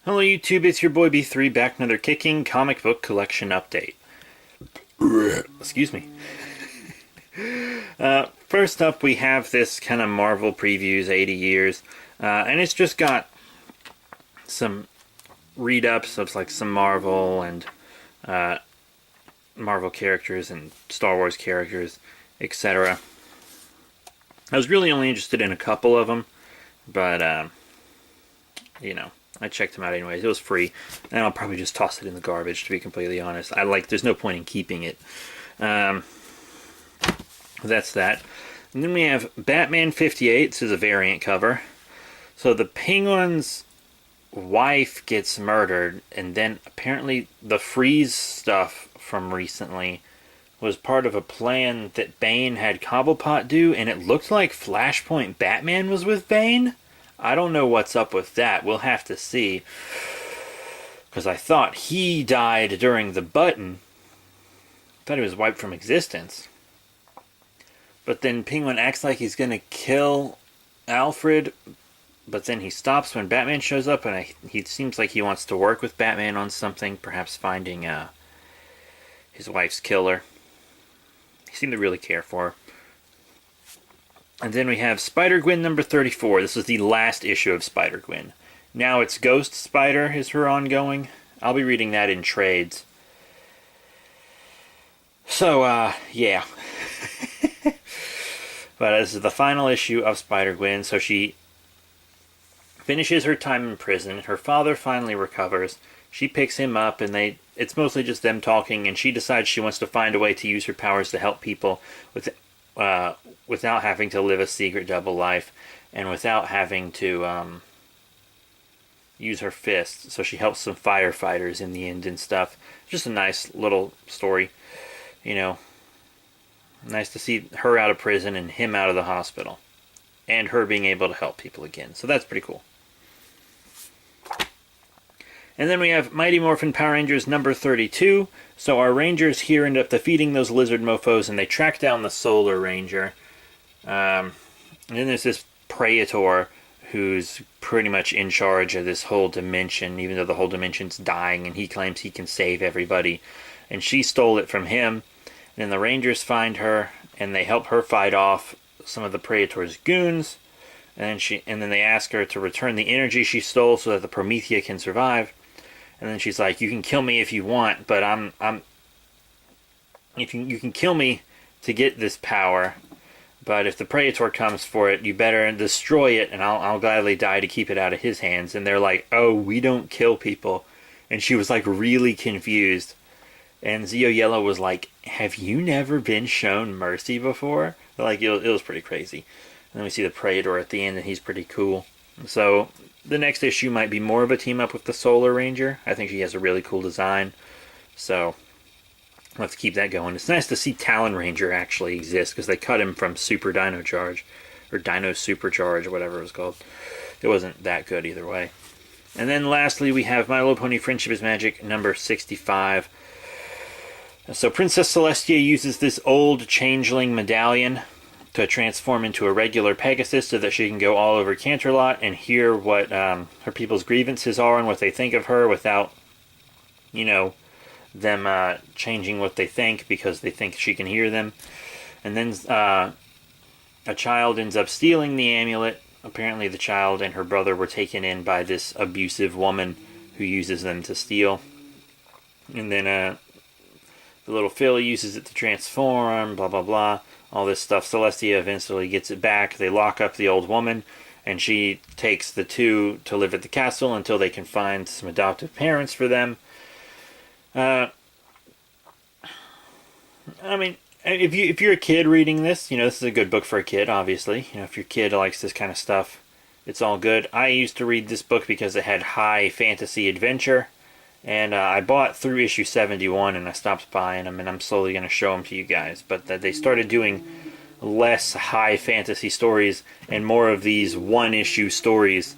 Hello YouTube, it's your boy B3 back with another kicking comic book collection update. Excuse me. First up we have this kind of Marvel previews 80 years, and it's just got some read-ups of like some Marvel and Marvel characters and Star Wars characters, etc. I was really only interested in a couple of them, but I checked them out anyways. It was free, and I'll probably just toss it in the garbage, to be completely honest. There's no point in keeping it. That's that. And then we have Batman 58. This is a variant cover. So the Penguin's wife gets murdered, and then apparently the Freeze stuff from recently was part of a plan that Bane had Cobblepot do, and it looked like Flashpoint Batman was with Bane. I don't know what's up with that. We'll have to see. Because I thought he died during the button. I thought he was wiped from existence. But then Penguin acts like he's going to kill Alfred. But then he stops when Batman shows up. And he seems like he wants to work with Batman on something. Perhaps finding his wife's killer. He seemed to really care for her. And then we have Spider-Gwen number 34. This is the last issue of Spider-Gwen. Now it's Ghost Spider is her ongoing. I'll be reading that in trades. So, yeah. But this is the final issue of Spider-Gwen. So she finishes her time in prison. Her father finally recovers. She picks him up, and it's mostly just them talking, and she decides she wants to find a way to use her powers to help people without having to live a secret double life, and without having to use her fists. So she helps some firefighters in the end and stuff. Just a nice little story, Nice to see her out of prison and him out of the hospital, and her being able to help people again. So that's pretty cool. And then we have Mighty Morphin Power Rangers number 32. So our Rangers here end up defeating those lizard mofos, and they track down the Solar Ranger. And then there's this Praetor who's pretty much in charge of this whole dimension, even though the whole dimension's dying, and he claims he can save everybody. And she stole it from him. And then the Rangers find her, and they help her fight off some of the Praetor's goons. And then they ask her to return the energy she stole so that the Promethea can survive. And then she's like, "You can kill me if you want, but you can kill me to get this power. But if the Praetor comes for it, you better destroy it, and I'll gladly die to keep it out of his hands." And they're like, "Oh, we don't kill people." And she was like really confused. And Zeo Yellow was like, "Have you never been shown mercy before?" Like, it was pretty crazy. And then we see the Praetor at the end, and he's pretty cool. So the next issue might be more of a team up with the Solar Ranger. I think she has a really cool design. So we'll have to keep that going. It's nice to see Talon Ranger actually exist, because they cut him from Super Dino Charge, or Dino Supercharge, or whatever it was called. It wasn't that good either way. And then lastly, we have My Little Pony Friendship is Magic number 65. So Princess Celestia uses this old changeling medallion to transform into a regular Pegasus so that she can go all over Canterlot and hear what her people's grievances are and what they think of her without, them changing what they think because they think she can hear them. And then a child ends up stealing the amulet. Apparently the child and her brother were taken in by this abusive woman who uses them to steal. And then the little filly uses it to transform, blah, blah, blah. All this stuff. Celestia eventually gets it back. They lock up the old woman, and she takes the two to live at the castle until they can find some adoptive parents for them. I mean, if you're a kid reading this, this is a good book for a kid, obviously. If your kid likes this kind of stuff, it's all good. I used to read this book because it had high fantasy adventure, and I bought through issue 71, and I stopped buying them, and I'm slowly going to show them to you guys. But they started doing less high fantasy stories and more of these one-issue stories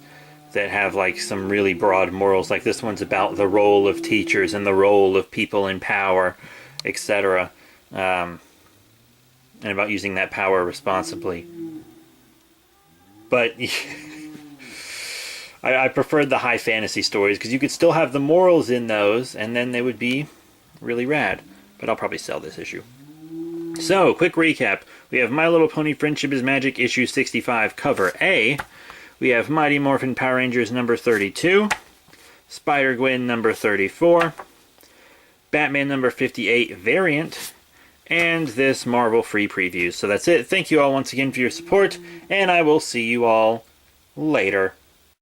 that have like some really broad morals. Like this one's about the role of teachers and the role of people in power, etc. And about using that power responsibly. But I preferred the high fantasy stories because you could still have the morals in those, and then they would be really rad. But I'll probably sell this issue. So, quick recap. We have My Little Pony Friendship is Magic issue 65, cover A. We have Mighty Morphin Power Rangers number 32. Spider-Gwen number 34. Batman number 58 variant. And this Marvel free previews. So that's it. Thank you all once again for your support, and I will see you all later.